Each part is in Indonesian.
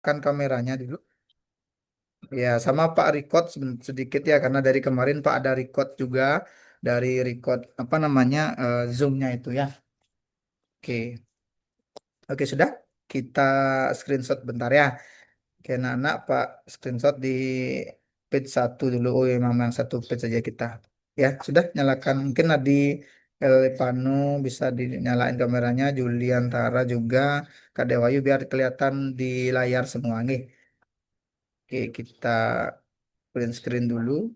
Kan kameranya dulu. Ya, sama Pak record sedikit ya, karena dari kemarin Pak ada record juga dari record apa namanya Zoom-nya itu ya. Oke, oke sudah. Kita screenshot bentar ya. Oke, anak Pak screenshot di page satu dulu. Oh, ya, memang yang satu page saja kita. Ya, sudah nyalakan. Mungkin Nadi Elpanu bisa dinyalain kameranya. Julian Tara juga. Kak Dewayu biar kelihatan di layar semua nih. Oke, kita print screen dulu.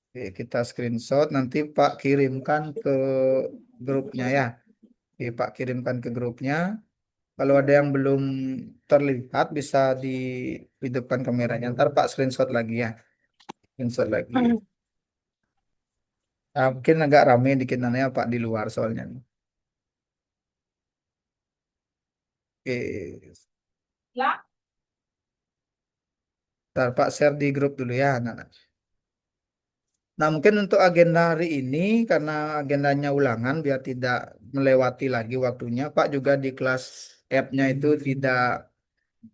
Oke, kita screenshot. Nanti Pak kirimkan ke grupnya ya. Oke, Pak kirimkan ke grupnya. Kalau ada yang belum terlihat bisa dihidupkan kameranya. Ntar Pak screenshot lagi ya. Screenshot lagi. Nah, mungkin agak rame dikit nanya Pak di luar soalnya. Oke. Ntar Pak share di grup dulu ya, anak-anak. Nah, mungkin untuk agenda hari ini, karena agendanya ulangan, biar tidak melewati lagi waktunya, Pak juga di kelas app-nya itu tidak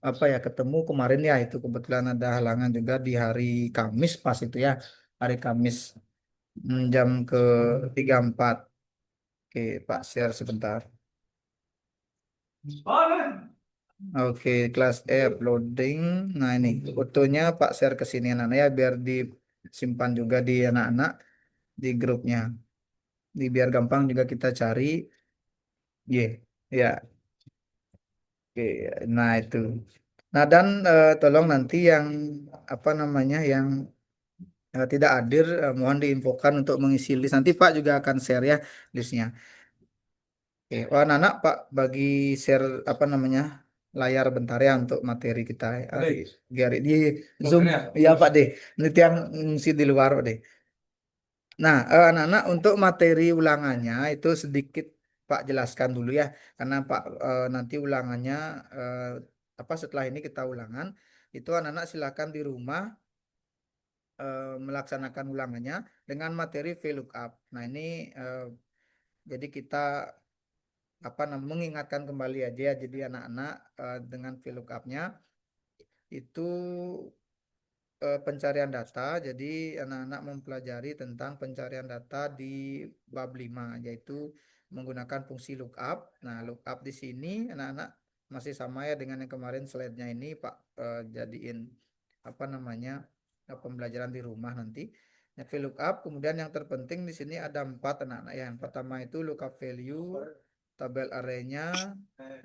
apa ya ketemu kemarin ya, itu kebetulan ada halangan juga di hari Kamis pas itu ya, hari Kamis jam ke 34. Oke, Pak share sebentar. Oke, kelas F loading. Nah, ini fotonya Pak share ke sini anak-anak ya biar disimpan juga di anak-anak di grupnya. Di biar gampang juga kita cari. Ya. Oke, nah itu. Nah, dan tolong nanti yang apa namanya yang tidak hadir mohon diinfokan untuk mengisi list. Nanti Pak juga akan share ya listnya. Oke, wah Nana Pak bagi share apa namanya layar bentar ya untuk materi kita. Biar di Zoom. Iya Pak deh. Nanti yang ngisi di luar Pak deh. Nah, anak-anak untuk materi ulangannya itu sedikit Pak jelaskan dulu ya, karena Pak nanti ulangannya eh, apa setelah ini kita ulangan itu anak-anak silakan di rumah melaksanakan ulangannya dengan materi VLOOKUP. Nah, ini jadi kita apa namanya mengingatkan kembali aja ya, jadi anak-anak dengan VLOOKUP-nya itu pencarian data. Jadi anak-anak mempelajari tentang pencarian data di bab 5 yaitu menggunakan fungsi lookup. Nah, lookup di sini anak-anak masih sama ya dengan yang kemarin slide-nya ini Pak jadiin apa namanya pembelajaran di rumah nanti. Nah, VLOOKUP kemudian yang terpenting di sini ada empat anak-anak ya. Yang pertama itu lookup value, tabel arraynya,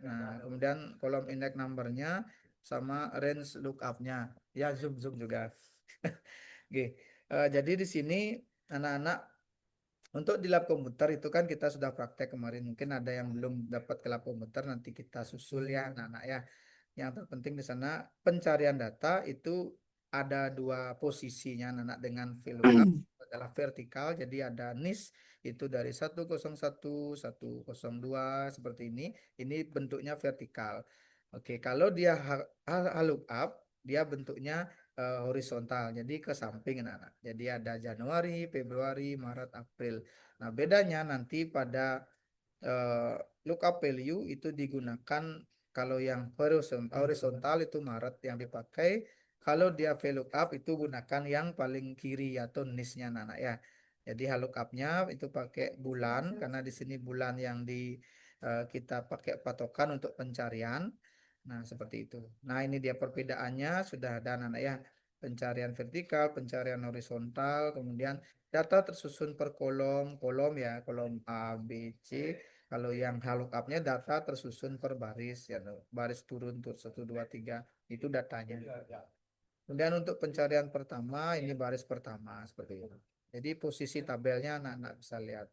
nah kemudian kolom index numbernya sama range lookupnya. Ya, zoom zoom juga. Oke. Jadi di sini anak-anak untuk di lab komputer itu kan kita sudah praktek kemarin. Mungkin ada yang belum dapat ke lab komputer nanti kita susul ya anak-anak ya. Yang terpenting di sana pencarian data itu ada dua posisinya anak-anak dengan VLOOKUP adalah vertikal. Jadi ada nis itu dari 101, 102 seperti ini. Ini bentuknya vertikal. Oke, kalau dia lookup dia bentuknya horizontal. Jadi ke samping anak-anak. Jadi ada Januari, Februari, Maret, April. Nah, bedanya nanti pada eh, lookup value itu digunakan kalau yang horizontal itu Maret yang dipakai. Kalau dia VLOOKUP itu gunakan yang paling kiri atau niche-nya anak-anak ya. Jadi lookup-nya itu pakai bulan karena di sini bulan yang kita pakai patokan untuk pencarian. Nah, seperti itu. Nah, ini dia perbedaannya sudah ada anak-anak ya. Pencarian vertikal, pencarian horizontal, kemudian data tersusun per kolom ya, kolom A, B, C. Kalau yang lookup-nya data tersusun per baris ya, baris turun tuh 1, 2, 3 itu datanya. Kemudian untuk pencarian pertama ini baris pertama seperti itu. Jadi posisi tabelnya anak-anak bisa lihat.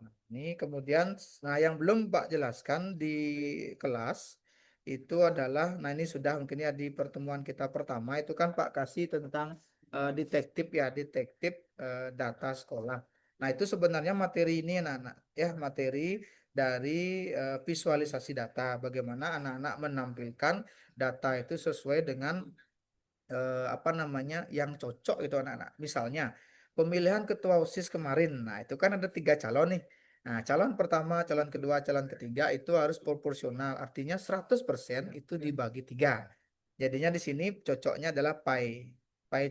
Nah, ini kemudian, nah yang belum Pak jelaskan di kelas itu adalah, nah ini sudah mungkin ya di pertemuan kita pertama itu kan Pak kasih tentang detektif ya, detektif data sekolah. Nah itu sebenarnya materi ini anak-anak ya, materi dari visualisasi data, bagaimana anak-anak menampilkan data itu sesuai dengan apa namanya yang cocok itu anak-anak. Misalnya pemilihan ketua OSIS kemarin, nah itu kan ada 3 calon nih. Nah, calon pertama, calon kedua, calon ketiga itu harus proporsional. Artinya 100% itu dibagi tiga. Jadinya di sini cocoknya adalah pie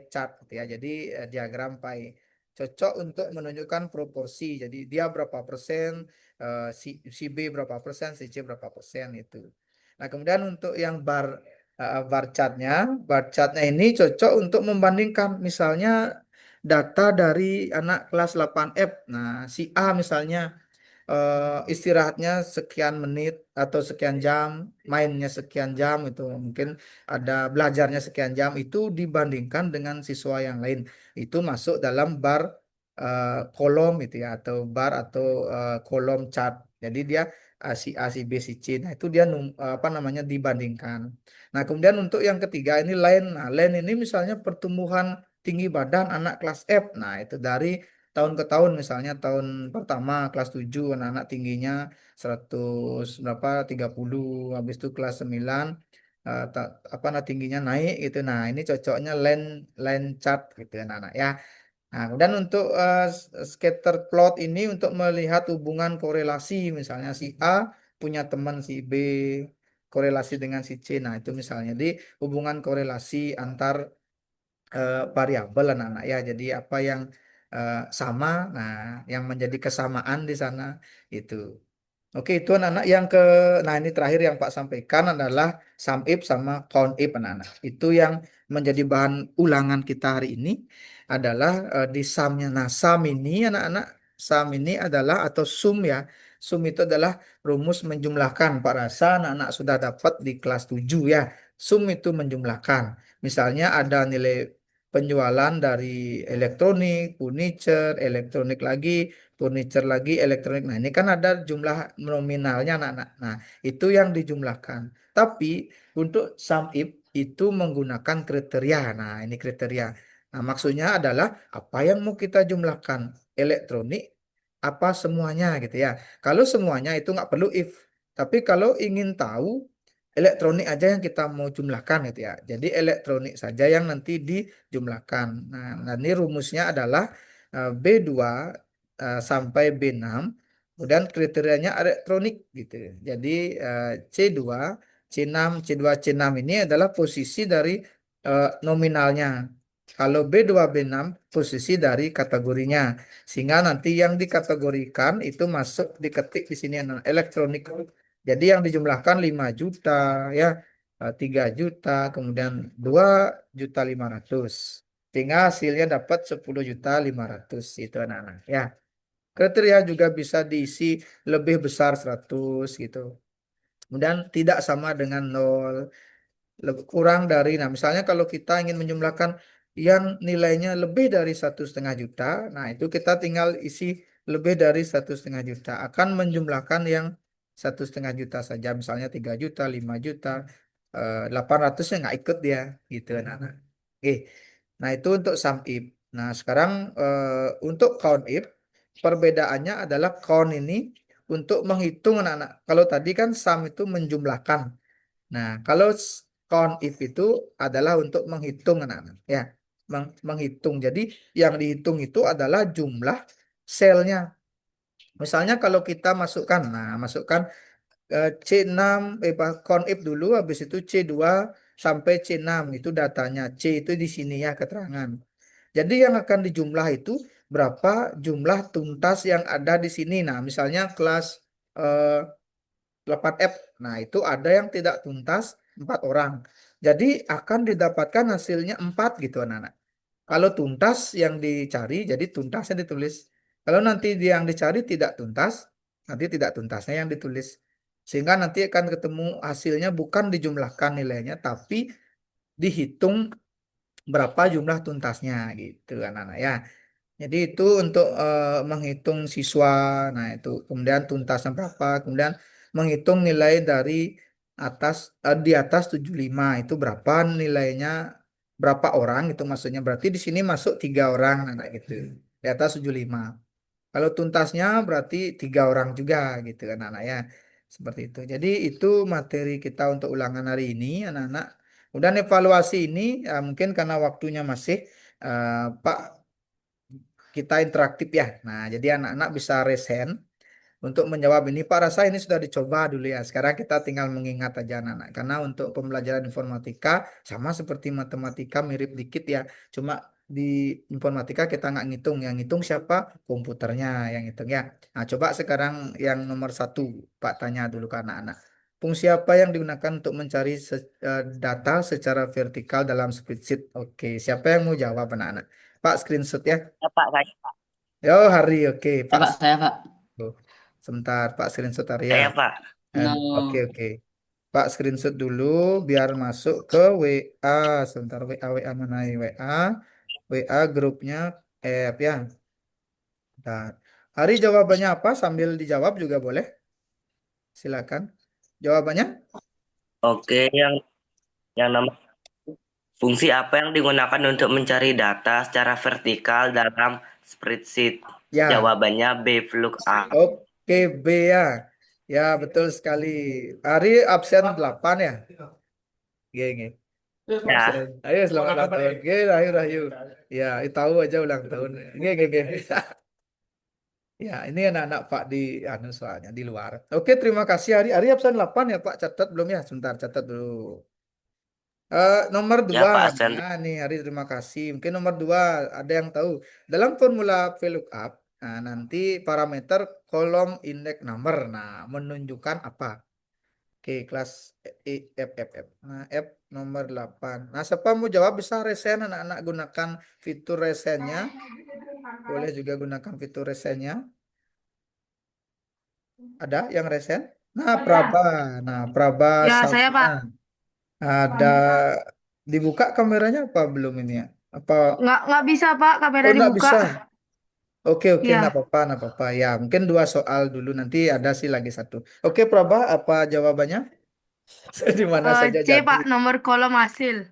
chart gitu ya. Jadi diagram pie cocok untuk menunjukkan proporsi. Jadi dia berapa persen, si B berapa persen, si C berapa persen itu. Nah, kemudian untuk yang bar chartnya ini cocok untuk membandingkan misalnya data dari anak kelas 8F. Nah, si A misalnya istirahatnya sekian menit atau sekian jam, mainnya sekian jam itu mungkin ada belajarnya sekian jam itu dibandingkan dengan siswa yang lain itu masuk dalam bar kolom itu ya atau bar atau kolom chart. Jadi dia si A, si B, si C. Nah, itu dia apa namanya dibandingkan. Nah, kemudian untuk yang ketiga ini line. Nah, line ini misalnya pertumbuhan tinggi badan anak kelas F. Nah, itu dari tahun ke tahun misalnya tahun pertama kelas 7 anak-anak tingginya 100 berapa 30 habis itu kelas 9 apa nah tingginya naik gitu. Nah, ini cocoknya line line chart gitu ya anak-anak ya. Nah, kemudian untuk scatter plot ini untuk melihat hubungan korelasi misalnya si A punya teman si B korelasi dengan si C. Nah, itu misalnya di hubungan korelasi antar variabel anak-anak ya. Jadi apa yang sama, nah yang menjadi kesamaan di sana itu. Oke, itu anak-anak yang nah ini terakhir yang Pak sampaikan adalah sum if sama count if anak-anak. Itu yang menjadi bahan ulangan kita hari ini adalah di sumnya. Nah, sum ini anak-anak, sum ini adalah atau sum ya. Sum itu adalah rumus menjumlahkan. Pak rasa anak-anak sudah dapat di kelas 7 ya. Sum itu menjumlahkan. Misalnya ada nilai penjualan dari elektronik, furniture, elektronik lagi, furniture lagi, elektronik. Nah, ini kan ada jumlah nominalnya anak-anak. Nah, itu yang dijumlahkan. Tapi untuk sum if itu menggunakan kriteria. Nah, ini kriteria. Nah, maksudnya adalah apa yang mau kita jumlahkan? Elektronik apa semuanya gitu ya. Kalau semuanya itu nggak perlu if. Tapi kalau ingin tahu elektronik aja yang kita mau jumlahkan gitu ya. Jadi elektronik saja yang nanti dijumlahkan. Nah, ini rumusnya adalah B2 sampai B6. Kemudian kriterianya elektronik gitu. Jadi C2, C6, C2, C6 ini adalah posisi dari nominalnya. Kalau B2, B6 posisi dari kategorinya. Sehingga nanti yang dikategorikan itu masuk diketik di sini elektronik. Jadi yang dijumlahkan 5 juta ya, 3 juta, kemudian 2.500.000. Sehingga hasilnya dapat 10.500.000 itu anak-anak ya. Kriteria juga bisa diisi lebih besar 100 gitu. Kemudian tidak sama dengan nol, kurang dari. Nah, misalnya kalau kita ingin menjumlahkan yang nilainya lebih dari 1,5 juta, nah itu kita tinggal isi lebih dari 1,5 juta. Akan menjumlahkan yang 1,5 juta saja, misalnya 3 juta, 5 juta, 800-nya nggak ikut dia, gitu. Nah. Oke, nah itu untuk sum if. Nah sekarang untuk count if, perbedaannya adalah count ini untuk menghitung anak-anak. Kalau tadi kan sum itu menjumlahkan. Nah, kalau count if itu adalah untuk menghitung anak-anak ya, menghitung. Jadi yang dihitung itu adalah jumlah selnya. Misalnya kalau kita masukkan, nah masukkan C6 count if dulu, habis itu C2 sampai C6 itu datanya. C itu di sini ya keterangan. Jadi yang akan dijumlah itu berapa jumlah tuntas yang ada di sini. Nah, misalnya kelas eh, 8F. Nah, itu ada yang tidak tuntas 4 orang. Jadi akan didapatkan hasilnya 4 gitu anak-anak. Kalau tuntas yang dicari, jadi tuntasnya ditulis. Kalau nanti yang dicari tidak tuntas, nanti tidak tuntasnya yang ditulis. Sehingga nanti akan ketemu hasilnya bukan dijumlahkan nilainya, tapi dihitung berapa jumlah tuntasnya gitu anak-anak ya. Jadi itu untuk menghitung siswa. Nah, itu kemudian tuntasnya berapa, kemudian menghitung nilai dari di atas 75 itu berapa nilainya, berapa orang itu maksudnya berarti di sini masuk 3 orang anak gitu. Di atas 75. Kalau tuntasnya berarti 3 orang juga gitu kan anak ya. Seperti itu. Jadi itu materi kita untuk ulangan hari ini anak-anak. Kemudian evaluasi ini mungkin karena waktunya masih Pak kita interaktif ya. Nah, jadi anak-anak bisa raise hand. Untuk menjawab ini, Pak rasa ini sudah dicoba dulu ya. Sekarang kita tinggal mengingat aja anak-anak. Karena untuk pembelajaran informatika sama seperti matematika mirip dikit ya. Cuma di informatika kita nggak ngitung. Yang ngitung siapa? Komputernya yang ngitung ya. Nah, coba sekarang yang nomor satu, Pak tanya dulu ke anak-anak. Fungsi apa yang digunakan untuk mencari data secara vertikal dalam spreadsheet? Oke, siapa yang mau jawab anak-anak? Pak screenshot ya. Ya Pak, saya. Yo, Hari, oke. Ya Pak, Pak, saya Pak. tuh. Sebentar, Pak screenshot Arya. Saya Pak. Oke, No. oke. Pak screenshot dulu biar masuk ke WA. Sebentar, WA mana ya? WA grupnya F ya. Bentar. Hari jawabannya apa? Sambil dijawab juga boleh. Silakan. Jawabannya? Oke, yang nama fungsi apa yang digunakan untuk mencari data secara vertikal dalam spreadsheet? Ya. Jawabannya B, VLOOKUP. Oke, B ya. Ya, betul sekali. Hari absen 8 ya. Gini. Absen. Ya, Ayo selamat ulang tahun. Oke, Rayu, Rayu. Ya, tahu aja ulang tahun. Gini. Ya, ini anak-anak Pak di anu soalnya di luar. Oke, terima kasih Ari. Ari absen 8 ya Pak. Catat belum ya? Sebentar, catat dulu. Nomor ya dua, Pak Sen. nah nih Ari terima kasih. Mungkin nomor 2 ada yang tahu. Dalam formula VLOOKUP, nah nanti parameter kolom indeks number, nah menunjukkan apa? Oke, kelas F. Nah, F nomor 8. Nah, siapa mau jawab bisa resen anak-anak gunakan fitur resennya. Boleh juga gunakan fitur resennya. Ada yang resen? Nah, Praba. Nah, Praba Ya, saya Sabna. Pak. Ada dibuka kameranya apa belum ini ya? Apa Nggak bisa Pak, kamera oh enggak dibuka. bisa. Oke, enggak Iya, apa-apa, enggak apa-apa. Ya, mungkin 2 soal dulu nanti ada sih lagi satu. Oke, Praba, apa jawabannya? Di mana saja C jadi. Pak, nomor kolom hasil.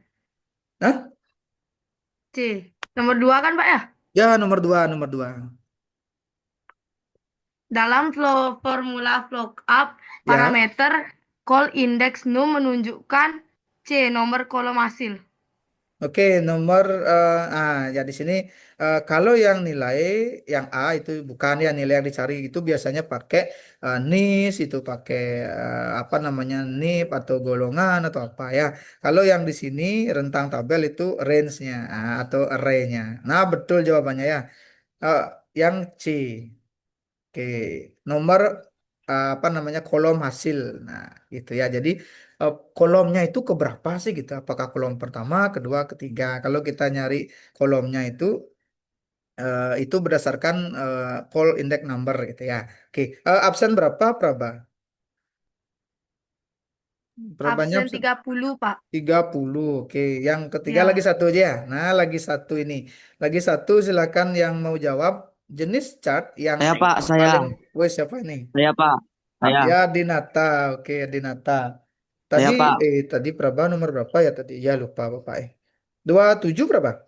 Nah, C. Nomor 2 kan Pak ya? ya nomor 2. Dalam formula lookup, Ya. parameter call index num menunjukkan C, nomor kolom hasil. Oke, ya di sini kalau yang nilai yang A itu bukan ya nilai yang dicari itu biasanya pakai nis itu pakai apa namanya nip atau golongan atau apa ya. Kalau yang di sini rentang tabel itu range-nya atau array-nya. Nah, betul jawabannya ya. Eh, yang C. Oke, nomor apa namanya kolom hasil. Nah, gitu ya. Jadi kolomnya itu keberapa sih gitu? Apakah kolom pertama, kedua, ketiga? Kalau kita nyari kolomnya itu berdasarkan call index number gitu ya. Oke, absen berapa, Praba? Berapanya Absen absen? 30 Pak. 30. Oke, yang ketiga lagi Ya. satu aja ya. Nah, lagi satu ini. Lagi satu silakan yang mau jawab jenis chart yang Saya Pak, paling wes siapa ini? saya Pak, saya, Ya, Dinata. Oke, Dinata. Tadi, saya Pak. tadi Praba nomor berapa ya tadi? Ya, lupa Bapak. 27 berapa?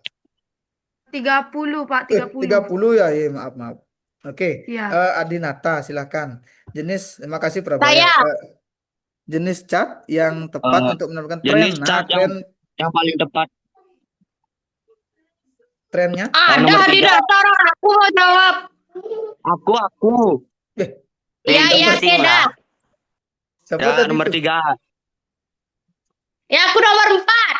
30 Pak, 30. 30 ya, maaf. Oke, Iya. Adinata, silahkan. Terima kasih Praba ya. Saya Jenis cat yang tepat Eh, untuk menentukan tren. jenis Nah, chart tren yang paling tepat. trennya. ada Nomor di 3. daftar aku mau jawab. Aku. Eh, Ya, Nomor ya, siapa? Seda. tiga. Siapa Ya, tadi nomor itu? 3. Ya, aku nomor 4.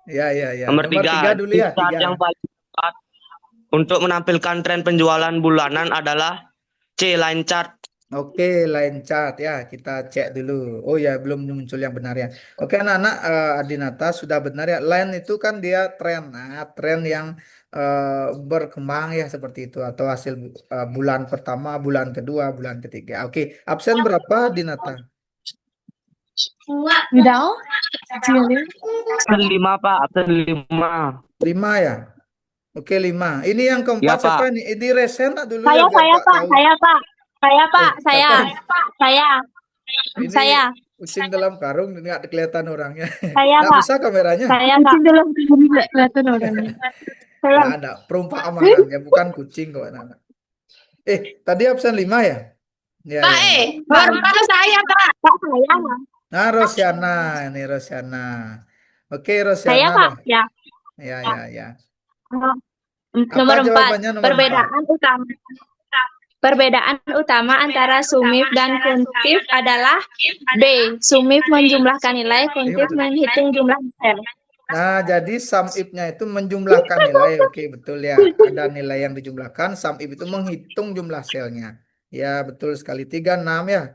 Ya. Nomor Nomor 3. tiga dulu Jenis ya, chart tiga. yang paling tepat untuk menampilkan tren penjualan bulanan adalah C, line chart. Oke, line chart ya, kita cek dulu. Oh ya, belum muncul yang benar ya. Oke, anak-anak, Adinata sudah benar ya. Line itu kan dia tren, tren yang berkembang ya seperti itu atau hasil bulan pertama, bulan kedua, bulan ketiga. Oke, absen berapa, Dinata? Udah. Absen 5, Pak. Absen 5. 5 ya. Oke, 5. Ini yang keempat Ya, siapa Pak. ini? Ini resen tak dulu ya Saya, biar saya, Pak Pak. tahu. Saya, Pak. Saya, Pak. Siapa Saya. ini? Saya. Ini Saya. kucing dalam karung, ini nggak kelihatan orangnya. Saya, Nggak Pak. bisa kameranya. Saya, Pak. Kucing dalam kubur nggak kelihatan orangnya. Saya. Nggak ada perumpamaan ya, bukan kucing kok anak-anak. Tadi absen 5 ya? Pak, Ya. nomor 4 saya, Pak. Pak, saya. Nah, Rosiana, ini Rosiana. Oke, Saya, Rosiana Pak. dah. Ya. Ya. Oh, Apa nomor 4. jawabannya nomor 4? Perbedaan utama. Perbedaan utama antara sumif dan kuntif adalah B. Sumif menjumlahkan nilai, kuntif betul. menghitung jumlah sel. Nah, jadi sum if-nya itu menjumlahkan nilai. Oke, betul ya. Ada nilai yang dijumlahkan. Sum if itu menghitung jumlah selnya. Ya, betul sekali. 36 ya.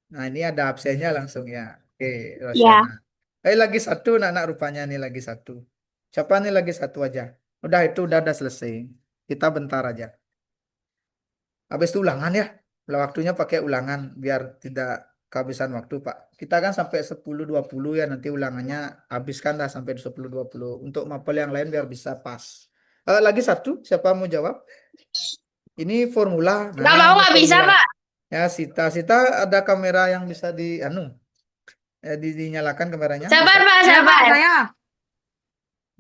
Nah, ini ada absennya langsung ya. Oke, Ya, Rosiana. Lagi satu, anak-anak rupanya nih lagi satu. Siapa nih lagi satu aja? Udah itu udah selesai. Kita bentar aja. Habis itu ulangan ya. Waktunya pakai ulangan biar tidak kehabisan waktu, Pak. Kita kan sampai 10.20 ya, nanti ulangannya habiskan dah sampai 10.20. Untuk mapel yang lain biar bisa pas. Lagi satu, siapa mau jawab? Ini formula. nggak Nah, mau ini nggak bisa, formula. Pak. Ya, Sita ada kamera yang bisa dinyalakan kameranya? Sabar, Bisa? Pak, Saya, Pak, sabar. saya.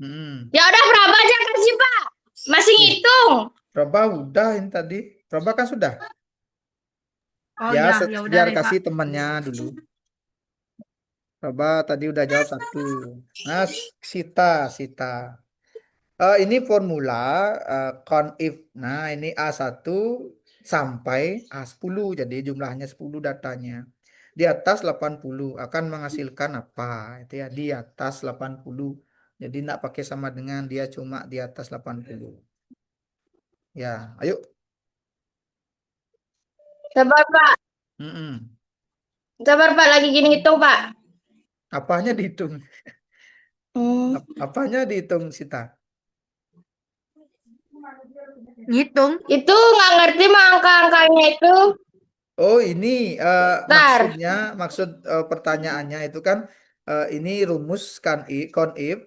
Hmm. Ya udah berapa aja kasih, Pak? Masih ngitung. Proba udah ini tadi. Proba kan sudah. Oh Ya, iya, ya udah biar deh, Pak. kasih temannya dulu. Proba tadi udah jawab satu. Nah, Sita. Ini formula count if. Nah, ini A1 sampai A10. Jadi jumlahnya 10 datanya. Di atas 80 akan menghasilkan apa? Itu ya, di atas 80. Jadi tidak pakai sama dengan dia cuma di atas 80. Ya, ayo. Sabar, Pak. Mm-mm. Sabar, Pak. Lagi gini ngitung, Pak. Apanya dihitung? Apanya dihitung, Sita? Ngitung. Itu nggak ngerti mah angka-angkanya itu. Oh, ini Ntar. maksud pertanyaannya itu kan ini rumus kan count if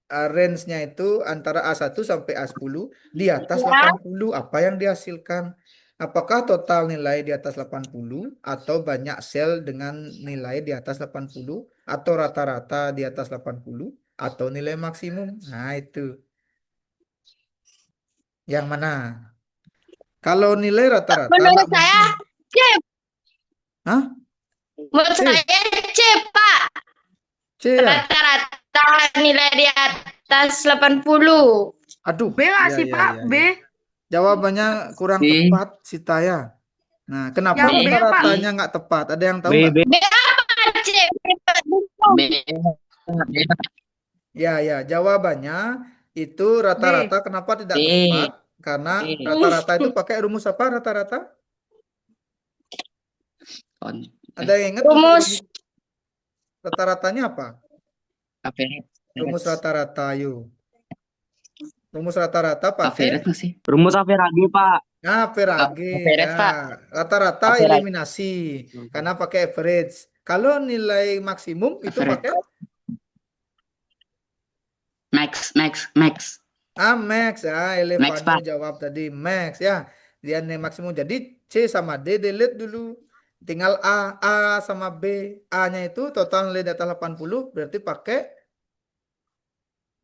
range-nya itu antara A1 sampai A10 di atas Ya. 80 apa yang dihasilkan? Apakah total nilai di atas 80 atau banyak sel dengan nilai di atas 80 atau rata-rata di atas 80 atau nilai maksimum? Nah, itu. Yang mana? Kalau nilai rata-rata Menurut nggak saya mungkin. C. Hah? Menurut C? saya C, Pak. C ya? Rata-rata nilai di atas 80. Aduh, B nggak ya sih, ya Pak? ya B. ya. Jawabannya kurang B, tepat, Sitaya. Nah, kenapa Yang B, Pak. rata-ratanya nggak tepat? Ada yang tahu B, nggak? B, B apa C? B, B, Ya ya, jawabannya itu B. rata-rata kenapa tidak tepat? B, Karena B. rata-rata itu pakai rumus apa rata-rata? Ada yang ingat untuk Rumus. rumus rata-ratanya apa? Average. Rumus rata-rata, yuk. Rumus rata-rata pakai Average nggak sih? Rumus average, Pak. Verage ya. Average, Pak. Rata-rata Average. eliminasi karena pakai average. Kalau nilai maksimum itu Average. pakai Max. Max ya. Max, Elevado Pak. jawab tadi max ya. Dia nilai maksimum. Jadi C sama D delete dulu. Tinggal A sama B. A-nya itu total nilai data 80 berarti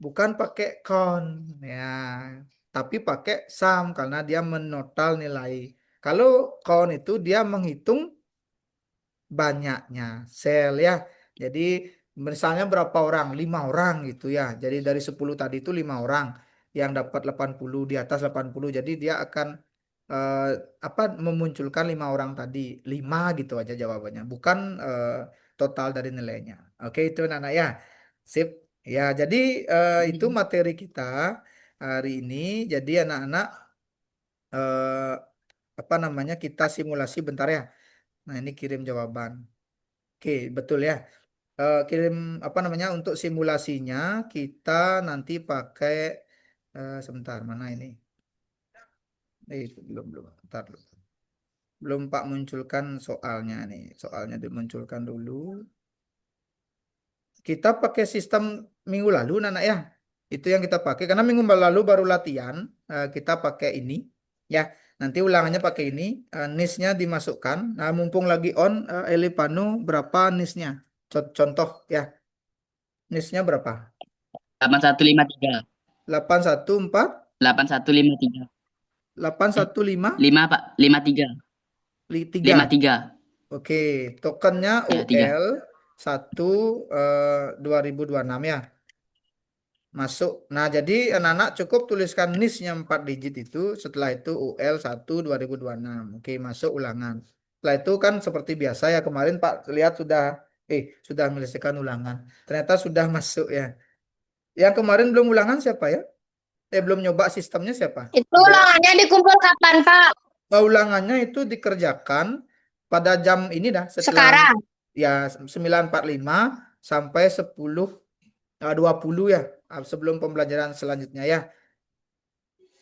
bukan pakai count ya, tapi pakai sum karena dia menotal nilai. Kalau count itu dia menghitung banyaknya sel ya. Jadi misalnya berapa orang? 5 orang gitu ya. Jadi dari 10 tadi itu 5 orang yang dapat 80 di atas 80. Jadi dia akan eh, apa memunculkan 5 orang tadi. 5 gitu aja jawabannya. Bukan total dari nilainya. Oke itu anak ya. Sip. Ya, jadi itu materi kita hari ini. Jadi anak-anak eh, apa namanya kita simulasi bentar ya. Nah, ini kirim jawaban. Oke, betul ya. Kirim apa namanya untuk simulasinya kita nanti pakai sebentar mana ini? Itu belum. Bentar dulu. Belum Pak munculkan soalnya nih. Soalnya dimunculkan dulu. Kita pakai sistem minggu lalu Nana ya. Itu yang kita pakai karena minggu lalu baru latihan kita pakai ini ya. Nanti ulangannya pakai ini nisnya dimasukkan. Nah, mumpung lagi on Elipano berapa nisnya? Contoh ya. Nisnya berapa? 8153. 814 8153. 815 5, Pak. 53. 3. 53. Oke, tokennya Ya, 3. UL 1 2026 ya. masuk. Nah, jadi anak-anak cukup tuliskan NIS-nya 4 digit itu, setelah itu UL 1 2026. Oke, masuk ulangan. Setelah itu kan seperti biasa ya, kemarin Pak lihat sudah menyelesaikan ulangan. Ternyata sudah masuk ya. Yang kemarin belum ulangan siapa ya? Belum nyoba sistemnya siapa? Itu ulangannya dikumpul kapan, Pak? Ulangannya itu dikerjakan pada jam ini dah, setelah Sekarang. ya 9.45 sampai 10.20 ya, sebelum pembelajaran selanjutnya ya.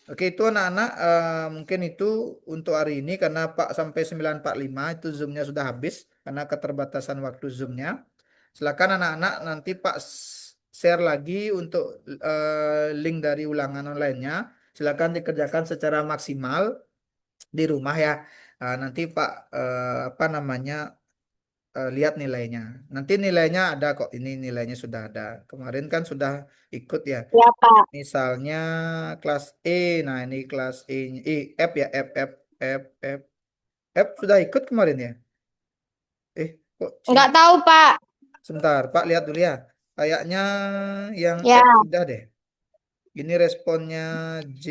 Oke, itu anak-anak mungkin itu untuk hari ini karena Pak sampai 9.45 itu Zoom-nya sudah habis karena keterbatasan waktu Zoom-nya. Silakan anak-anak nanti Pak share lagi untuk link dari ulangan online-nya. Silakan dikerjakan secara maksimal di rumah ya. Nanti Pak apa namanya lihat nilainya. Nanti nilainya ada kok. Ini nilainya sudah ada. Kemarin kan sudah ikut ya. Ya, Pak. Misalnya kelas E. Nah, ini kelas E, F ya, F. F sudah ikut kemarin ya? Kok C? Nggak tahu, Pak. Sebentar, Pak lihat dulu ya. Kayaknya yang Ya. F sudah deh. Ini responnya J.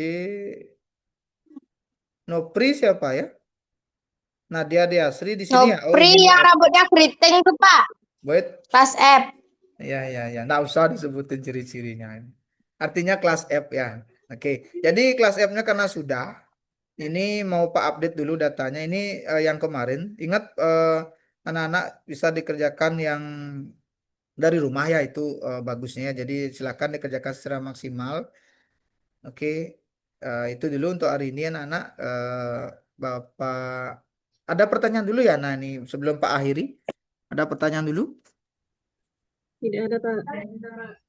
Nopri siapa ya? Nadia Diasri di sini ya. Oh, Nopri ini yang F. rambutnya keriting tuh, Pak. Wait. Kelas F. Ya. Nggak usah disebutin ciri-cirinya. Artinya kelas F ya. Oke. Jadi kelas F-nya karena sudah. Ini mau Pak update dulu datanya. Ini yang kemarin. Ingat anak-anak bisa dikerjakan yang dari rumah ya itu bagusnya. Jadi silakan dikerjakan secara maksimal. Oke. Itu dulu untuk hari ini anak-anak. Bapak ada pertanyaan dulu ya. Nah ini sebelum Pak akhiri. Ada pertanyaan dulu? Tidak ada, Pak.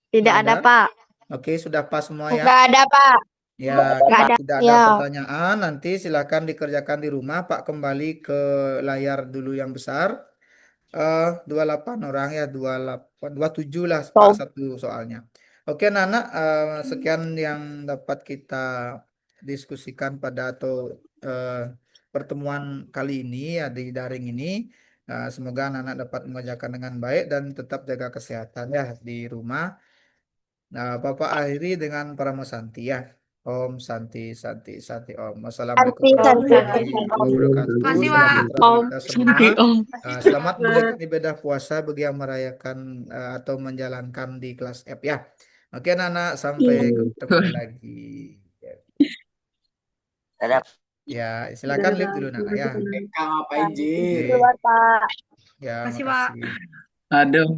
Tidak Nggak ada, ada? Pak. Oke, sudah pas semua ya. Nggak ada, Pak. Ya, Nggak ada. tidak ada Ya. pertanyaan. Nanti silakan dikerjakan di rumah. Pak kembali ke layar dulu yang besar. 28 orang ya, 28, 27 lah Pak satu soalnya. Oke, Nana, sekian yang dapat kita diskusikan pada atau pertemuan kali ini ya di daring ini. Semoga anak-anak dapat mengerjakan dengan baik dan tetap jaga kesehatan ya di rumah. Nah, Bapak akhiri dengan Paramasanti ya. Om Santi Santi Santi Om. Wassalamualaikum Santi, santi. warahmatullahi wabarakatuh. Kasih, Selamat Pak. mitra bagi kita semua. Om. Selamat menunaikan ibadah puasa bagi yang merayakan atau menjalankan di kelas F ya. Oke, Nana, sampai ketemu lagi. Dadah. Ya, silakan live dulu Nana ya. Ngapain, Ji? Oke. Keluar, Pak. Ya, Kasih, Pak. makasih. Aduh.